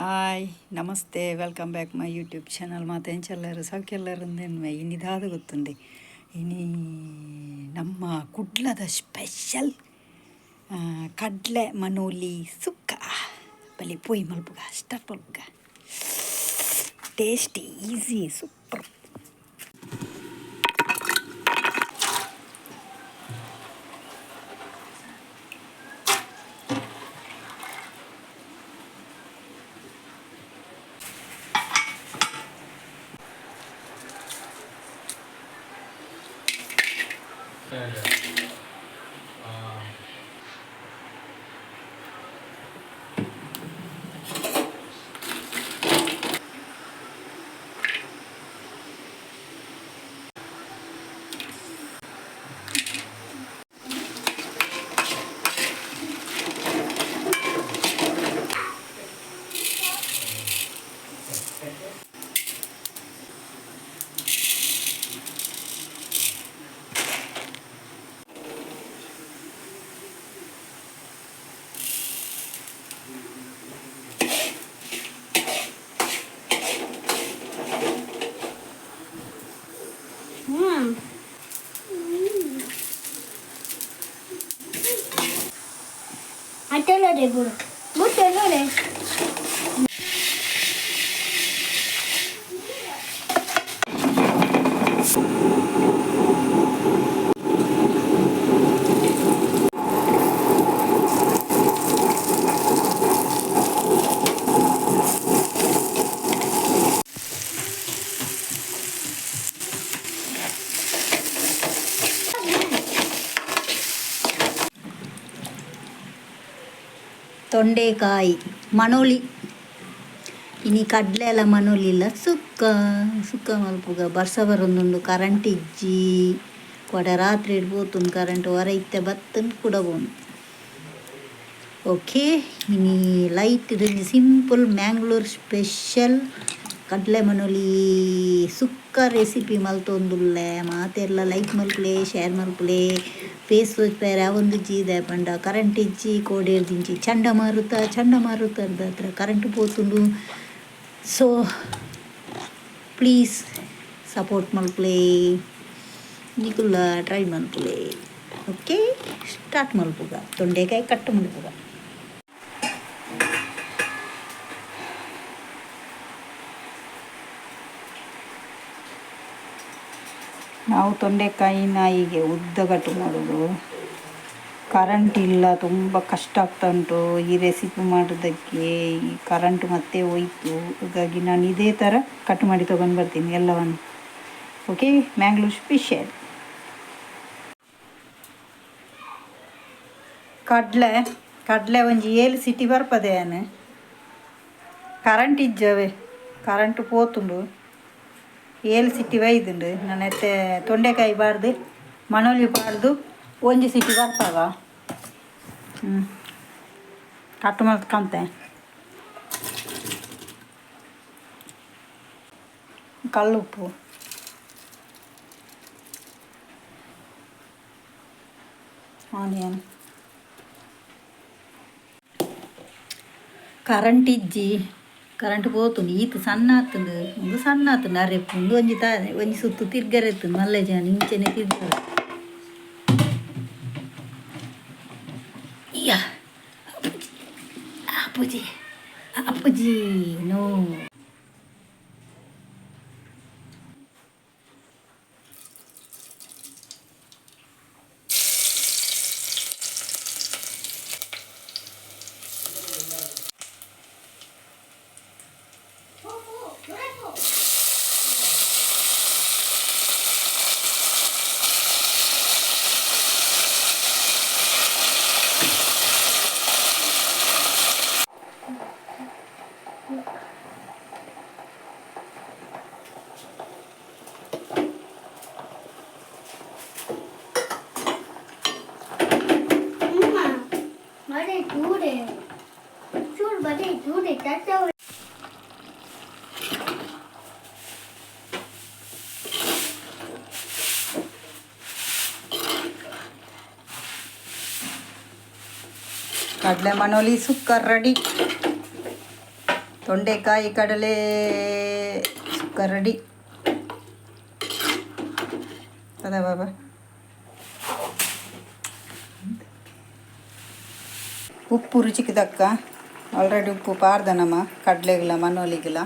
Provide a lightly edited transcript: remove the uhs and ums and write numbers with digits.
Hi ನಮಸ್ತೆ welcome back my YouTube channel ಮಾತೆಂಚೆಲ್ಲರು ಸೌಖ್ಯೆಲ್ಲರಿಂದೇನು ಇನ್ನಿದಾದ ಗೊತ್ತುಂಡೆ ಇನಿ ನಮ್ಮ ಕುಡ್ಲದ ಸ್ಪೆಷಲ್ ಕಡ್ಲೆ ಮನೋಲಿ ಸುಕ್ಕ ಬಲಿ ಪೊಯ್ ಮಲ್ಪುಗ ಸ್ಟಾರ್ಟ್ ಮಲ್ಪುಗ tasty easy super. Atelo de buru. Butelo de. ತೊಂಡೆಕಾಯಿ ಮನೋಲಿ ಇನಿ ಕಡ್ಲೆ ಎಲ್ಲ ಮನೋಲಿ ಇಲ್ಲ ಸುಕ್ಕ ಸುಕ್ಕ ಮಲ್ಪುಗ ಬರ್ಸ ಬರೊಂದುಂಡು ಕರೆಂಟ್ ಇಜ್ಜಿ ಕೊಡ ರಾತ್ರಿ ಇಡ್ಬೋತುಂಡು ಕರೆಂಟ್ ಹೊರ ಇತ್ತೆ ಬತ್ತಂದು ಕುಡಬೋನು. ಓಕೆ ಇನಿ ಲೈಟ್ ಇருந்து ಸಿಂಪಲ್ ಮ್ಯಾಂಗ್ಳೂರ್ ಸ್ಪೆಷಲ್ ಕಡ್ಲೆ ಮನೋಲಿ ಸುಕ್ಕ ರೆಸಿಪಿ ಮಲ್ತೊಂದುಲ್ಲೆ ಮಾತೆಲ್ಲ ಲೈಕ್ ಮಲ್ಪುಲೆ ಶೇರ್ ಮಲ್ಪುಲೆ. ಫೇಸ್ಬುಕ್ ಬೇರೆ ಒಂದು ಜೀದೆ ಪಂಡ ಕರೆಂಟ್ ಇಜ್ಜಿ ಕೋಡೇರ್ದಿಂಚಿ ಚಂಡಮಾರುತ ಚಂಡಮಾರುತದ ಹತ್ರ ಕರೆಂಟ್ ಪೋತುಂಡು. ಸೊ ಪ್ಲೀಸ್ ಸಪೋರ್ಟ್ ಮಲ್ಪುಲೆ ನಿಕುಲ್ಲ ಟ್ರೈ ಮಲ್ಪುಲೆ. ಓಕೆ ಸ್ಟಾರ್ಟ್ ಮಲ್ಪುಗ ತೊಂಡೆಕಾಯಿ ಕಟ್ಟು ಮಲ್ಪುಗ. ನಾವು ತೊಂಡೆಕಾಯಿನ ಹೀಗೆ ಉದ್ದ ಕಟ್ಟು ಮಾಡೋದು. ಕರೆಂಟ್ ಇಲ್ಲ, ತುಂಬ ಕಷ್ಟ ಆಗ್ತಾ ಉಂಟು ಈ ರೆಸಿಪಿ ಮಾಡೋದಕ್ಕೆ. ಈ ಕರೆಂಟ್ ಮತ್ತೆ ಹೋಯ್ತು, ಹಾಗಾಗಿ ನಾನು ಇದೇ ಥರ ಕಟ್ ಮಾಡಿ ತೊಗೊಂಡು ಬರ್ತೀನಿ ಎಲ್ಲವನ್ನು. ಓಕೆ ಮ್ಯಾಂಗ್ಳೂರ್ ಸ್ಪೆಷಲ್ ಕಡ್ಲೆ ಒಂಜಿ 7 ಸಿಟಿ ಬರ್ಪದೆ ಏನು ಕರೆಂಟ್ ಇಜ್ಜವೆ ಕರೆಂಟ್ ಪೋತುಂಡು 7 ಸಿಟಿ ಒಯ್ದುಂಡು ನನ್ನತ್ತೆ ತೊಂಡೆಕಾಯಿ ಬಾರ್ದು ಮನೋಲಿ ಬಾರ್ದು 1 ಸಿಟಿ ಬರ್ತಾವ. ಕಟ್ಟು ಮಾಡ್ಕೊಂತೆ ಕಲ್ಲುಪ್ಪು ಆನಿಯನ್ ಕರೆಂಟ್ ಇಜ್ಜಿ ಕರೆಂಟ್ ಪೋತುಂಡು ಈತು ಸಣ್ಣ ಆತುಂಡು ಒಂದು ಸಣ್ಣ ಆತುಂಡು ಅರೆಪ್ಪುಂಡು ಒಂಜಿ ಸುತ್ತು ತಿರ್ಗರೆತ್ತುಂಡು ಮಲ್ಲೆ ಜನ ಇಂಚೆನೆ ತಿರ್ಗರೆ. ಯಾ ಅಪ್ಪುಜಿ ಅಪ್ಪುಜಿ ನೋ ಕಡಲೆ ಮನೋಲಿ ಸುಕ್ಕ ರೆಡಿ. ತೊಂಡೆಕಾಯಿ ಕಡಲೆ ಸುಕ್ಕ ರೆಡಿ ಅದ ಬಾಬಾ. ಉಪ್ಪು ರುಚಿಗೆ ತಕ್ಕ ಆಲ್ರೆಡಿ ಉಪ್ಪು ಪಾರ್ದ ನಮ್ಮ ಕಡಲೆಗಿಲ್ಲ ಮನೋಲಿಗಿಲ್ಲ.